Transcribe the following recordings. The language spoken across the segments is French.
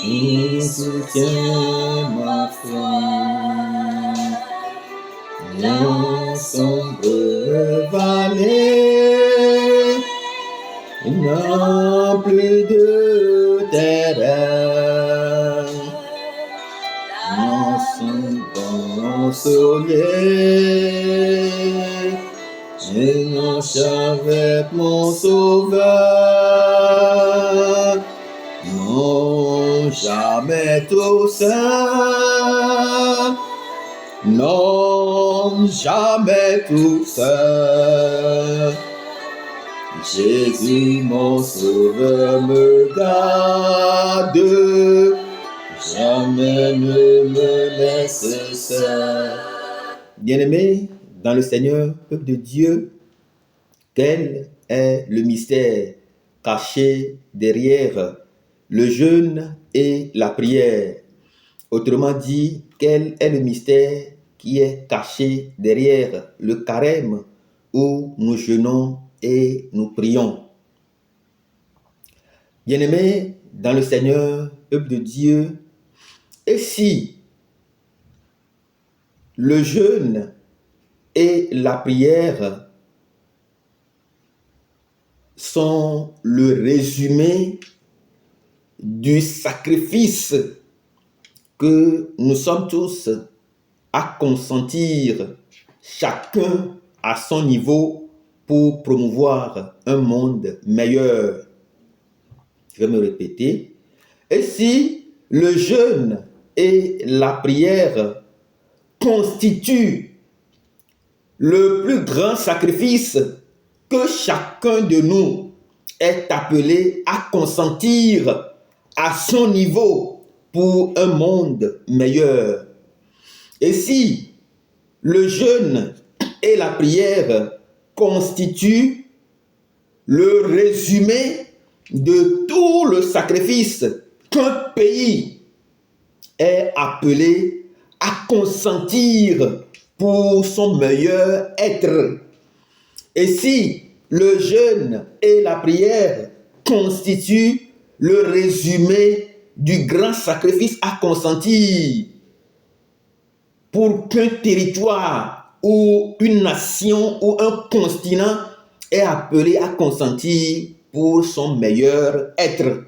il soutient ma foi. Dans sombre vallée, il n'a plus de terrain. Dans son bon soleil, je marche avec mon sauveur. Non, jamais tout seul. Non, jamais tout seul. Jésus, mon sauveur, me garde. Jamais ne me laisse seul. Bien-aimés dans le Seigneur, peuple de Dieu, quel est le mystère caché derrière le jeûne et la prière? Autrement dit, quel est le mystère qui est caché derrière le carême où nous jeûnons et nous prions? Bien-aimés dans le Seigneur, peuple de Dieu, et si le jeûne et la prière sont le résumé du sacrifice que nous sommes tous à consentir, chacun à son niveau, pour promouvoir un monde meilleur. Je vais me répéter. Et si le jeûne et la prière constituent le plus grand sacrifice que chacun de nous est appelé à consentir à son niveau pour un monde meilleur. Et si le jeûne et la prière constituent le résumé de tout le sacrifice qu'un pays est appelé à consentir pour son meilleur être. Et si le jeûne et la prière constituent le résumé du grand sacrifice à consentir pour qu'un territoire ou une nation ou un continent est appelé à consentir pour son meilleur être.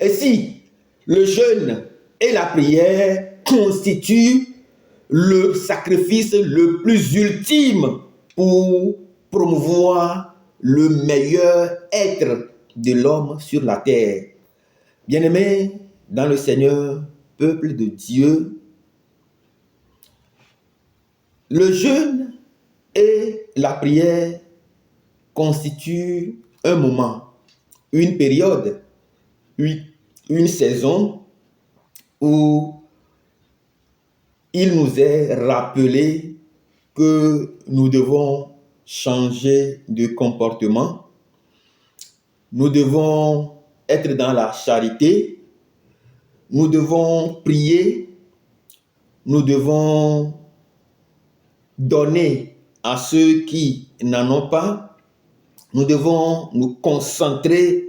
Et si le jeûne et la prière constituent le sacrifice le plus ultime pour promouvoir le meilleur être de l'homme sur la terre. Bien-aimés dans le Seigneur, peuple de Dieu, le jeûne et la prière constituent un moment, une période, une saison où il nous est rappelé que nous devons changer de comportement, nous devons être dans la charité, nous devons prier, nous devons donner à ceux qui n'en ont pas, nous devons nous concentrer,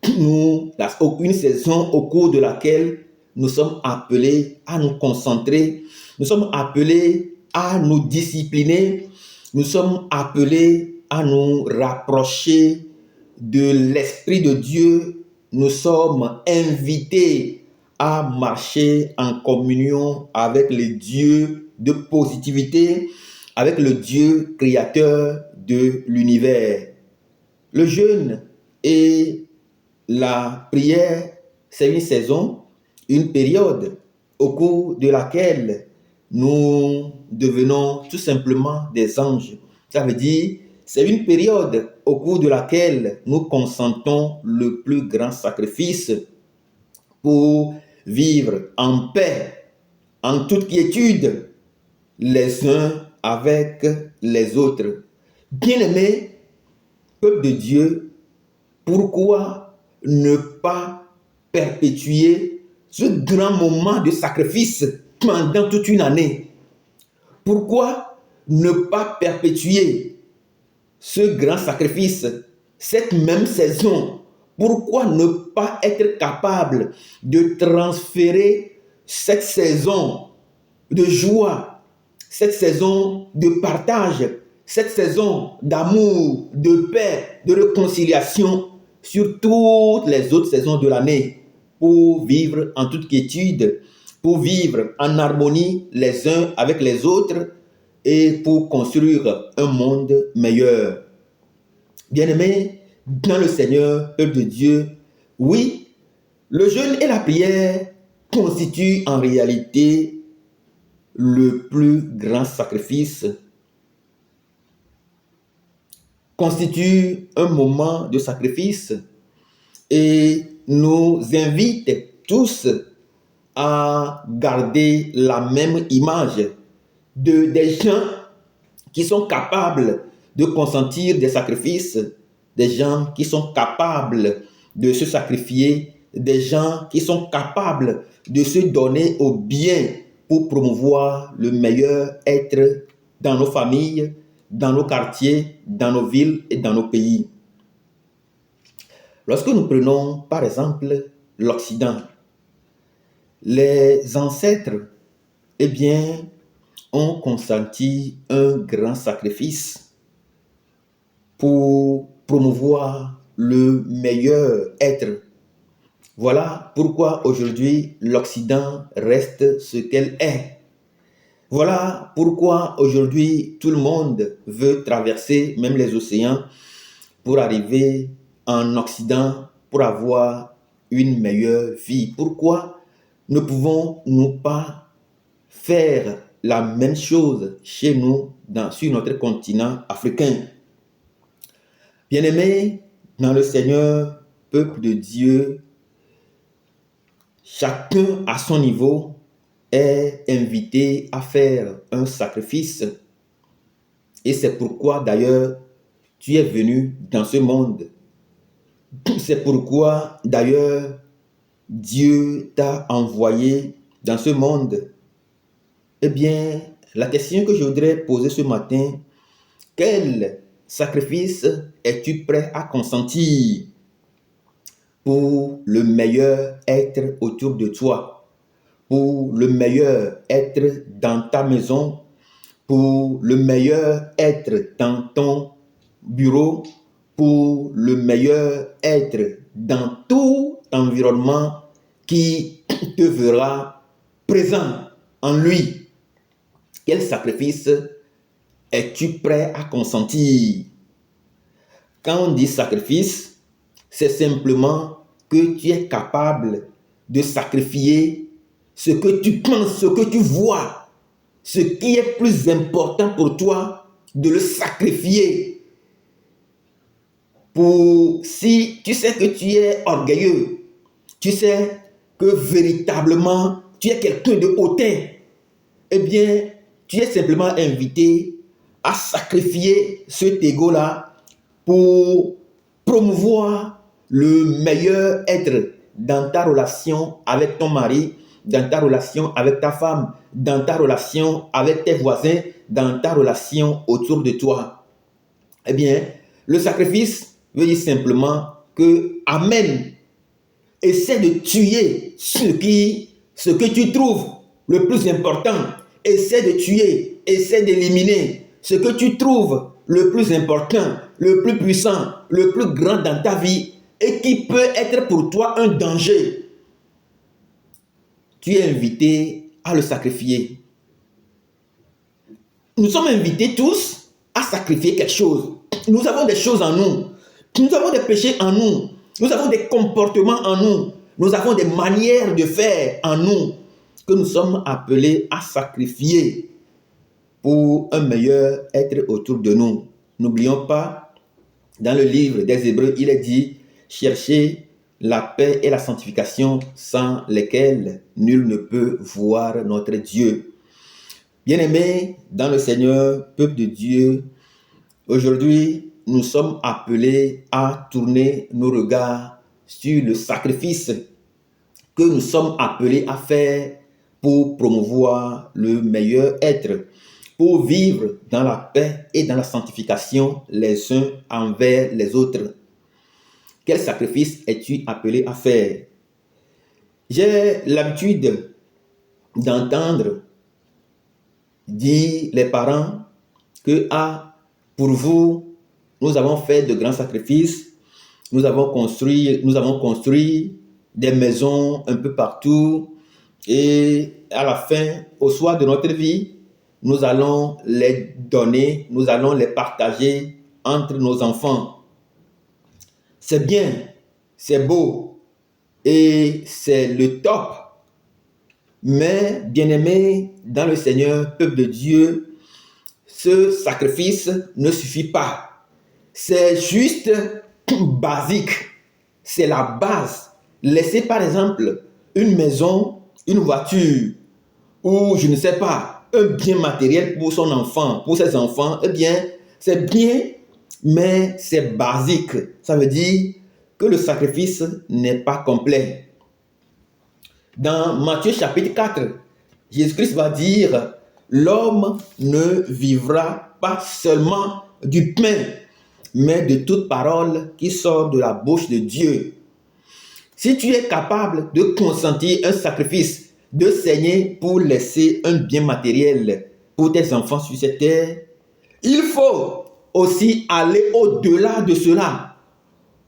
une saison au cours de laquelle nous sommes appelés à nous concentrer, nous sommes appelés à nous discipliner, nous sommes appelés à nous rapprocher de l'Esprit de Dieu, nous sommes invités à marcher en communion avec le Dieu de positivité, avec le Dieu créateur de l'univers. Le jeûne et la prière, c'est une saison, une période au cours de laquelle nous devenons tout simplement des anges. Ça veut dire, c'est une période au cours de laquelle nous consentons le plus grand sacrifice pour vivre en paix, en toute quiétude, les uns avec les autres. Bien-aimés, peuple de Dieu, pourquoi ne pas perpétuer ce grand moment de sacrifice pendant toute une année? Pourquoi ne pas perpétuer ce grand sacrifice, cette même saison, pourquoi ne pas être capable de transférer cette saison de joie, cette saison de partage, cette saison d'amour, de paix, de réconciliation sur toutes les autres saisons de l'année pour vivre en toute quiétude, pour vivre en harmonie les uns avec les autres et pour construire un monde meilleur. Bien-aimés, dans le Seigneur, peuple de Dieu, oui, le jeûne et la prière constituent en réalité le plus grand sacrifice, constituent un moment de sacrifice et nous invite tous à garder la même image des gens qui sont capables de consentir des sacrifices, des gens qui sont capables de se sacrifier, des gens qui sont capables de se donner au bien pour promouvoir le meilleur être dans nos familles, dans nos quartiers, dans nos villes et dans nos pays. Lorsque nous prenons par exemple l'Occident, les ancêtres, eh bien, ont consenti un grand sacrifice pour promouvoir le meilleur être. Voilà pourquoi aujourd'hui l'Occident reste ce qu'elle est. Voilà pourquoi aujourd'hui tout le monde veut traverser même les océans pour arriver en Occident, pour avoir une meilleure vie. Pourquoi ne pouvons-nous pas faire la même chose chez nous, sur notre continent africain? Bien-aimés, dans le Seigneur, peuple de Dieu, chacun à son niveau est invité à faire un sacrifice. Et c'est pourquoi d'ailleurs tu es venu dans ce monde. C'est pourquoi d'ailleurs Dieu t'a envoyé dans ce monde. Eh bien, la question que je voudrais poser ce matin, quel sacrifice es-tu prêt à consentir pour le meilleur être autour de toi, pour le meilleur être dans ta maison, pour le meilleur être dans ton bureau, pour le meilleur être dans tout environnement qui te verra présent en lui? Quel sacrifice es-tu prêt à consentir? Quand on dit sacrifice, c'est simplement que tu es capable de sacrifier ce que tu penses, ce que tu vois, ce qui est plus important pour toi, de le sacrifier. Si tu sais que tu es orgueilleux, tu sais que véritablement tu es quelqu'un de hautain, eh bien, tu es simplement invité à sacrifier cet ego-là pour promouvoir le meilleur être dans ta relation avec ton mari, dans ta relation avec ta femme, dans ta relation avec tes voisins, dans ta relation autour de toi. Eh bien, le sacrifice veut dire simplement que amène, essaie de tuer ce que tu trouves le plus important. Essaie de tuer, essaie d'éliminer ce que tu trouves le plus important, le plus puissant, le plus grand dans ta vie et qui peut être pour toi un danger. Tu es invité à le sacrifier. Nous sommes invités tous à sacrifier quelque chose. Nous avons des choses en nous. Nous avons des péchés en nous. Nous avons des comportements en nous. Nous avons des manières de faire en nous que nous sommes appelés à sacrifier pour un meilleur être autour de nous. N'oublions pas, dans le livre des Hébreux, il est dit « Cherchez la paix et la sanctification sans lesquelles nul ne peut voir notre Dieu. » Bien-aimés dans le Seigneur, peuple de Dieu, aujourd'hui, nous sommes appelés à tourner nos regards sur le sacrifice que nous sommes appelés à faire pour promouvoir le meilleur être, pour vivre dans la paix et dans la sanctification les uns envers les autres. Quel sacrifice es-tu appelé à faire? J'ai l'habitude d'entendre dire les parents que pour vous, nous avons fait de grands sacrifices, nous avons construit des maisons un peu partout et à la fin, au soir de notre vie, nous allons les donner, nous allons les partager entre nos enfants. C'est bien, c'est beau et c'est le top. Mais, bien-aimés dans le Seigneur, peuple de Dieu, ce sacrifice ne suffit pas. C'est juste basique. C'est la base. Laisser par exemple une maison, une voiture ou je ne sais pas, un bien matériel pour son enfant, pour ses enfants, eh bien, c'est bien, mais c'est basique. Ça veut dire que le sacrifice n'est pas complet. Dans Matthieu chapitre 4, Jésus-Christ va dire, l'homme ne vivra pas seulement du pain, mais de toute parole qui sort de la bouche de Dieu. Si tu es capable de consentir un sacrifice, de saigner pour laisser un bien matériel pour tes enfants sur cette terre, il faut aussi aller au-delà de cela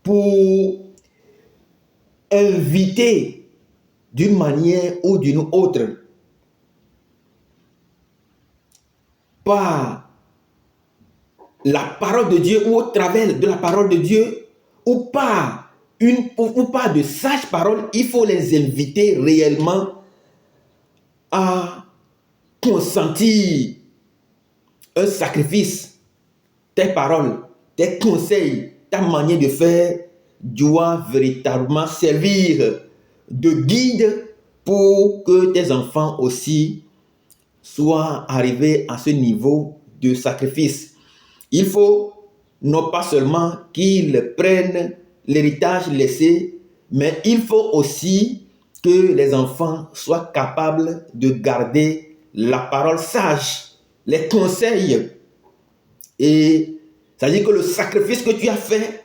pour inviter d'une manière ou d'une autre par la parole de Dieu ou au travers de la parole de Dieu ou par de sages paroles, il faut les inviter réellement à consentir un sacrifice. Tes paroles, tes conseils, ta manière de faire doit véritablement servir de guide pour que tes enfants aussi soient arrivés à ce niveau de sacrifice. Il faut non pas seulement qu'ils prennent l'héritage laissé, mais il faut aussi que les enfants soient capables de garder la parole sage, les conseils. Et ça veut dire que le sacrifice que tu as fait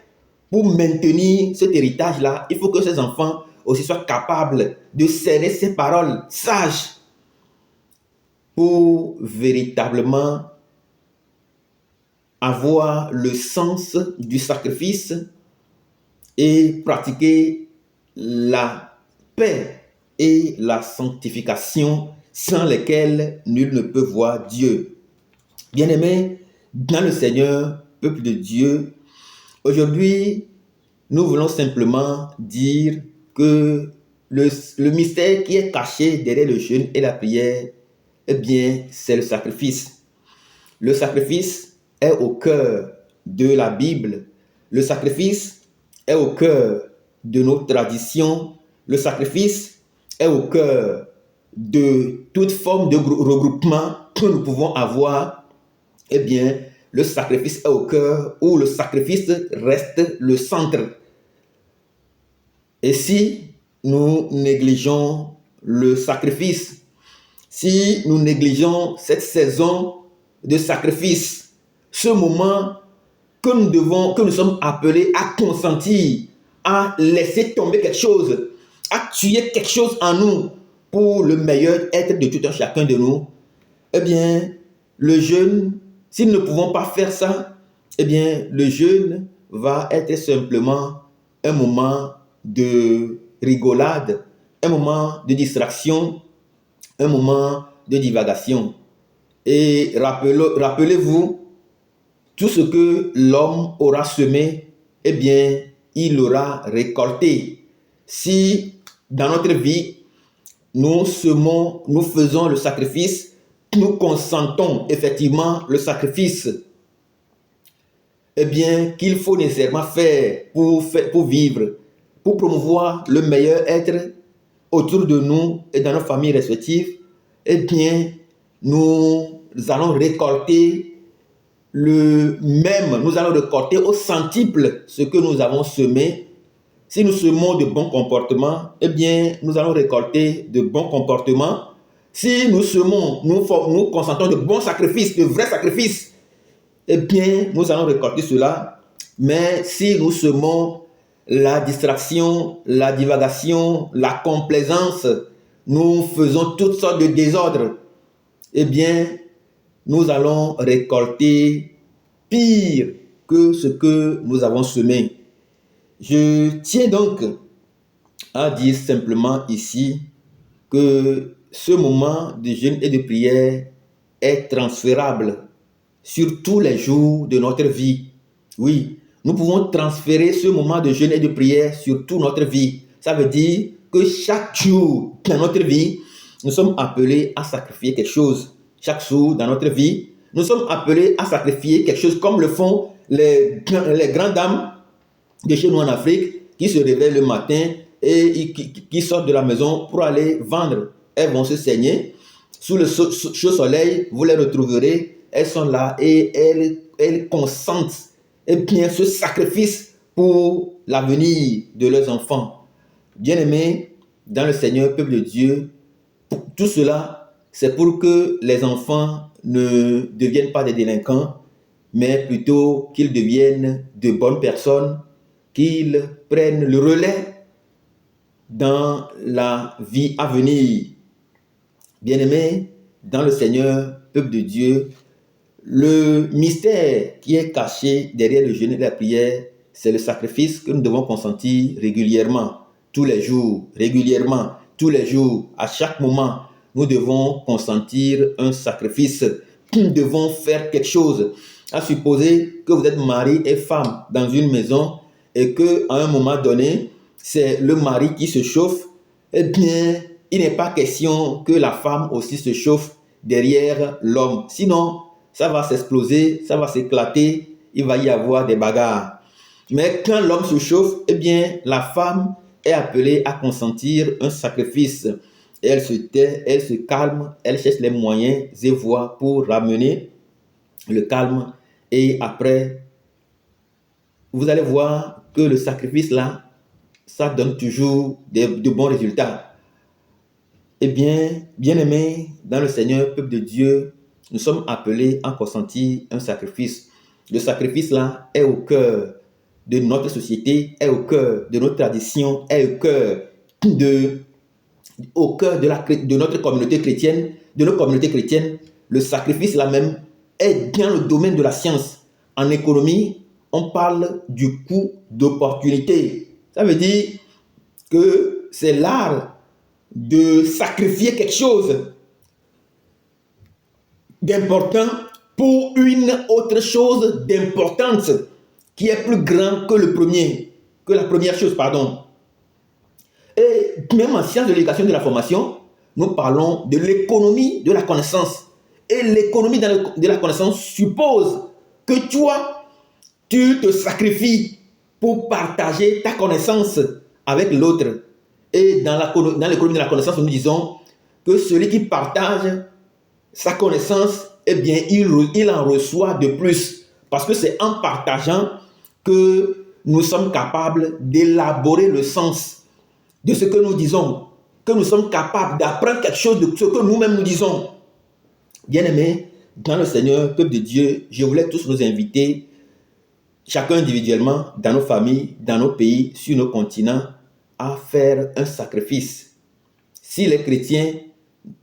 pour maintenir cet héritage-là, il faut que ces enfants aussi soient capables de cerner ces paroles sages pour véritablement avoir le sens du sacrifice et pratiquer la paix et la sanctification sans lesquelles nul ne peut voir Dieu. Bien-aimés dans le Seigneur, peuple de Dieu, aujourd'hui, nous voulons simplement dire que le mystère qui est caché derrière le jeûne et la prière, eh bien, c'est le sacrifice. Le sacrifice est au cœur de la Bible. Le sacrifice est au cœur de nos traditions. Le sacrifice est au cœur de toute forme de regroupement que nous pouvons avoir. Eh bien, le sacrifice est au cœur où le sacrifice reste le centre. Et si nous négligeons le sacrifice, si nous négligeons cette saison de sacrifice, ce moment que nous sommes appelés à consentir, à laisser tomber quelque chose, à tuer quelque chose en nous pour le meilleur être de tout un chacun de nous, eh bien, le jeûne, si nous ne pouvons pas faire ça, eh bien, le jeûne va être simplement un moment de rigolade, un moment de distraction, un moment de divagation. Et rappelez-vous, tout ce que l'homme aura semé, eh bien, il l'aura récolté. Si dans notre vie, nous semons, nous faisons le sacrifice, nous consentons effectivement le sacrifice, eh bien, qu'il faut nécessairement faire pour vivre, pour promouvoir le meilleur être autour de nous et dans nos familles respectives, eh bien, nous allons récolter nous allons récolter au centuple ce que nous avons semé. Si nous semons de bons comportements, eh bien, nous allons récolter de bons comportements. Si nous semons, nous consentons de bons sacrifices, de vrais sacrifices, eh bien, nous allons récolter cela. Mais si nous semons la distraction, la divagation, la complaisance, nous faisons toutes sortes de désordres, eh bien, nous allons récolter pire que ce que nous avons semé. Je tiens donc à dire simplement ici que ce moment de jeûne et de prière est transférable sur tous les jours de notre vie. Oui, nous pouvons transférer ce moment de jeûne et de prière sur toute notre vie. Ça veut dire que chaque jour dans notre vie, nous sommes appelés à sacrifier quelque chose. Chaque jour dans notre vie, nous sommes appelés à sacrifier quelque chose comme le font les grandes dames de chez nous en Afrique qui se réveillent le matin et qui sortent de la maison pour aller vendre. Elles vont se saigner. Sous le chaud soleil, vous les retrouverez. Elles sont là et elles consentent bien ce sacrifice pour l'avenir de leurs enfants. Bien-aimés, dans le Seigneur, peuple de Dieu, tout cela, c'est pour que les enfants ne deviennent pas des délinquants, mais plutôt qu'ils deviennent de bonnes personnes, qu'ils prennent le relais dans la vie à venir. Bien-aimés, dans le Seigneur, peuple de Dieu, le mystère qui est caché derrière le jeûne et la prière, c'est le sacrifice que nous devons consentir régulièrement, tous les jours, régulièrement, tous les jours, à chaque moment. Nous devons consentir un sacrifice. Nous devons faire quelque chose. À supposer que vous êtes mari et femme dans une maison et qu'à un moment donné, c'est le mari qui se chauffe, eh bien, il n'est pas question que la femme aussi se chauffe derrière l'homme. Sinon, ça va s'exploser, ça va s'éclater, il va y avoir des bagarres. Mais quand l'homme se chauffe, eh bien, la femme est appelée à consentir un sacrifice. Elle se tait, elle se calme, elle cherche les moyens et voies pour ramener le calme. Et après, vous allez voir que le sacrifice là, ça donne toujours de bons résultats. Eh bien, bien-aimés, dans le Seigneur, peuple de Dieu, nous sommes appelés à consentir un sacrifice. Le sacrifice là est au cœur de notre société, est au cœur de notre tradition, est au cœur de notre communauté chrétienne, de nos communautés chrétiennes. Le sacrifice là même est dans le domaine de la science. En économie, on parle du coût d'opportunité. Ça veut dire que c'est l'art de sacrifier quelque chose d'important pour une autre chose d'importante qui est plus grand que la première chose, pardon. Et même en sciences de l'éducation et de la formation, nous parlons de l'économie de la connaissance. Et l'économie de la connaissance suppose que toi, tu te sacrifies pour partager ta connaissance avec l'autre. Et dans l'économie de la connaissance, nous disons que celui qui partage sa connaissance, eh bien, il en reçoit de plus. Parce que c'est en partageant que nous sommes capables d'élaborer le sens de ce que nous disons, que nous sommes capables d'apprendre quelque chose de ce que nous-mêmes nous disons. Bien-aimés, dans le Seigneur, peuple de Dieu, je voulais tous nous inviter, chacun individuellement, dans nos familles, dans nos pays, sur nos continents, à faire un sacrifice. Si les chrétiens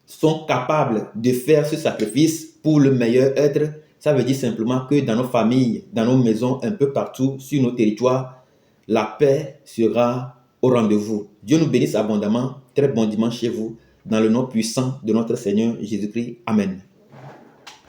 sont capables de faire ce sacrifice pour le meilleur être, ça veut dire simplement que dans nos familles, dans nos maisons, un peu partout sur nos territoires, la paix sera au rendez-vous. Dieu nous bénisse abondamment. Très bon dimanche chez vous. Dans le nom puissant de notre Seigneur Jésus-Christ. Amen.